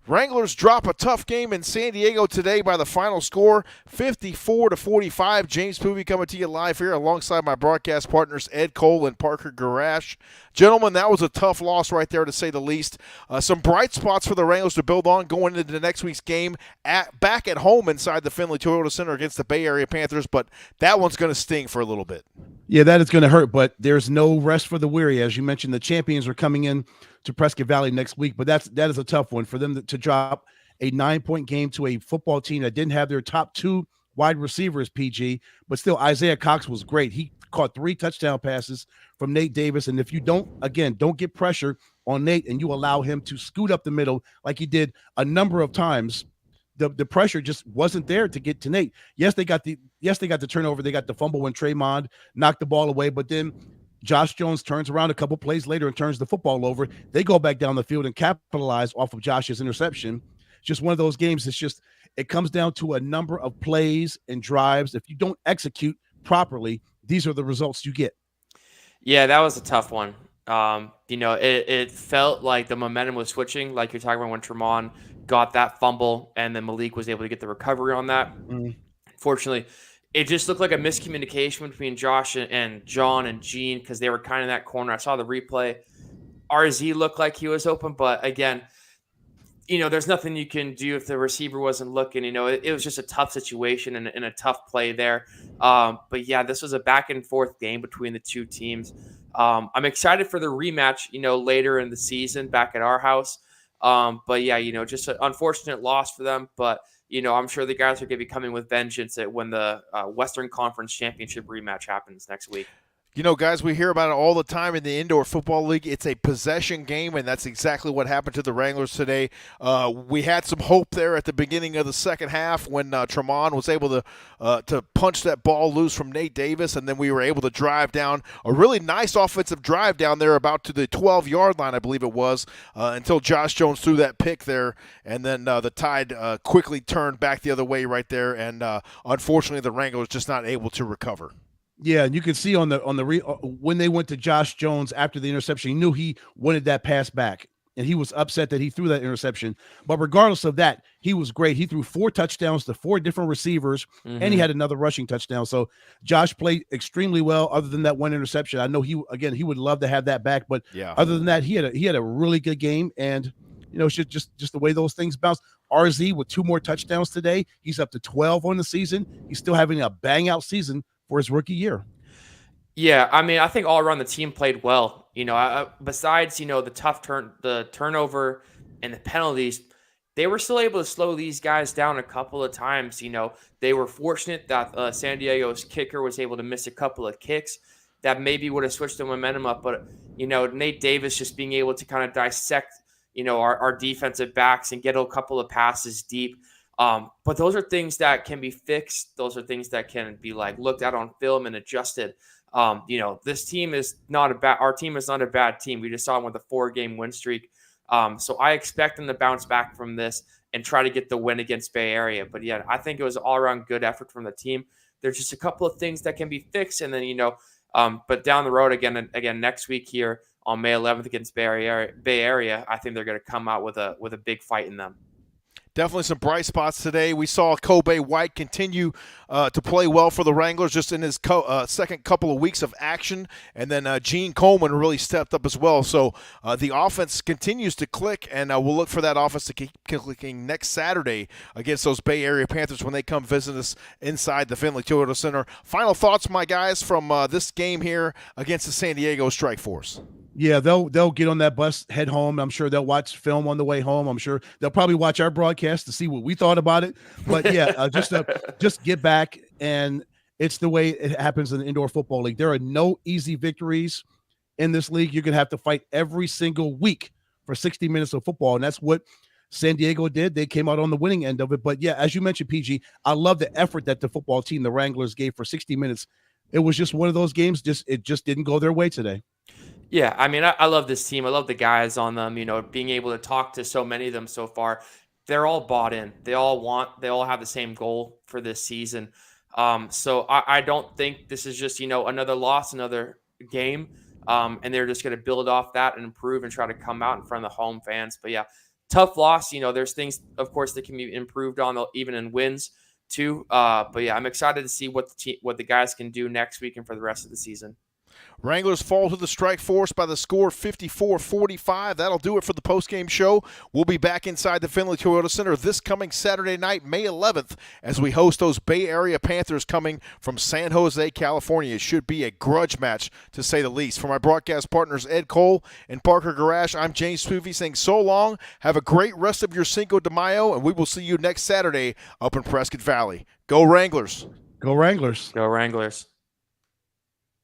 Wranglers drop a tough game in San Diego today by the final score, 54-45. James Poovey coming to you live here alongside my broadcast partners Ed Cole and Parker Garash. Gentlemen, that was a tough loss right there to say the least. Some bright spots for the Wranglers to build on going into the next week's game back at home inside the Findlay Toyota Center against the Bay Area Panthers, but that one's going to sting for a little bit. Yeah, that is going to hurt, but there's no rest for the weary. As you mentioned, the champions are coming in to Prescott Valley next week, but that is a tough one for them to drop a 9-point game to a football team that didn't have their top two wide receivers, PG, but still Isaiah Cox was great. He caught 3 touchdown passes from Nate Davis, and if you don't get pressure on Nate and you allow him to scoot up the middle like he did a number of times, the pressure just wasn't there to get to Nate. Yes, they got the turnover. They got the fumble when Traymond knocked the ball away, but then Josh Jones turns around a couple plays later and turns the football over. They go back down the field and capitalize off of Josh's interception. It's just one of those games. It comes down to a number of plays and drives. If you don't execute properly, these are the results you get. Yeah, that was a tough one. It felt like the momentum was switching, like you're talking about when Tremont got that fumble and then Malik was able to get the recovery on that. Unfortunately, it just looked like a miscommunication between Josh and John and Gene because they were kind of in that corner. I saw the replay. RZ looked like he was open, but again, there's nothing you can do if the receiver wasn't looking. It was just a tough situation and a tough play there. But yeah, this was a back and forth game between the two teams. I'm excited for the rematch, later in the season back at our house. But yeah, just an unfortunate loss for them. But, I'm sure the guys are going to be coming with vengeance when the Western Conference Championship rematch happens next week. Guys, we hear about it all the time in the Indoor Football League. It's a possession game, and that's exactly what happened to the Wranglers today. We had some hope there at the beginning of the second half when Tremont was able to punch that ball loose from Nate Davis, and then we were able to drive down a really nice offensive drive down there about to the 12-yard line, I believe it was, until Josh Jones threw that pick there, and then the tide quickly turned back the other way right there, and unfortunately the Wranglers just not able to recover. Yeah, and you can see when they went to Josh Jones after the interception, he knew he wanted that pass back, and he was upset that he threw that interception. But regardless of that, he was great. He threw 4 touchdowns to 4 different receivers, and he had another rushing touchdown. So Josh played extremely well. Other than that one interception, I know he would love to have that back. But yeah, other than that, he had a really good game, and just the way those things bounce. RZ with 2 more touchdowns today, he's up to 12 on the season. He's still having a bang out season for his rookie year. Yeah, I think all around the team played well. Besides the turnover and the penalties, they were still able to slow these guys down a couple of times. They were fortunate that San Diego's kicker was able to miss a couple of kicks that maybe would have switched the momentum up. But Nate Davis just being able to kind of dissect our defensive backs and get a couple of passes deep. But those are things that can be fixed. Those are things that can be looked at on film and adjusted. This team is not our team is not a bad team. We just saw them with a 4-game win streak. So I expect them to bounce back from this and try to get the win against Bay Area. But yeah, I think it was all around good effort from the team. There's just a couple of things that can be fixed. And then, but down the road again, next week here on May 11th against Bay Area, I think they're going to come out with a big fight in them. Definitely some bright spots today. We saw Kobe White continue to play well for the Wranglers just in his second couple of weeks of action. And then Gene Coleman really stepped up as well. So the offense continues to click, and we'll look for that offense to keep clicking next Saturday against those Bay Area Panthers when they come visit us inside the Findlay Toyota Center. Final thoughts, my guys, from this game here against the San Diego Strike Force. Yeah, they'll get on that bus, head home. I'm sure they'll watch film on the way home. I'm sure they'll probably watch our broadcast to see what we thought about it. But yeah, just get back, and it's the way it happens in the Indoor Football League. There are no easy victories in this league. You're going to have to fight every single week for 60 minutes of football, and that's what San Diego did. They came out on the winning end of it. But yeah, as you mentioned, PG, I love the effort that the football team, the Wranglers, gave for 60 minutes. It was just one of those games. It just didn't go their way today. Yeah, I love this team. I love the guys on them, being able to talk to so many of them so far. They're all bought in. They all have the same goal for this season. So I don't think this is just, another loss, another game. And they're just going to build off that and improve and try to come out in front of the home fans. But yeah, tough loss. There's things, of course, that can be improved on, even in wins too. But yeah, I'm excited to see what the guys can do next week and for the rest of the season. Wranglers fall to the Strike Force by the score 54-45. That'll do it for the postgame show. We'll be back inside the Finley Toyota Center this coming Saturday night, May 11th, as we host those Bay Area Panthers coming from San Jose, California. It should be a grudge match, to say the least. For my broadcast partners, Ed Cole and Parker Garage, I'm James Spoovy saying so long. Have a great rest of your Cinco de Mayo, and we will see you next Saturday up in Prescott Valley. Go Wranglers. Go Wranglers. Go Wranglers.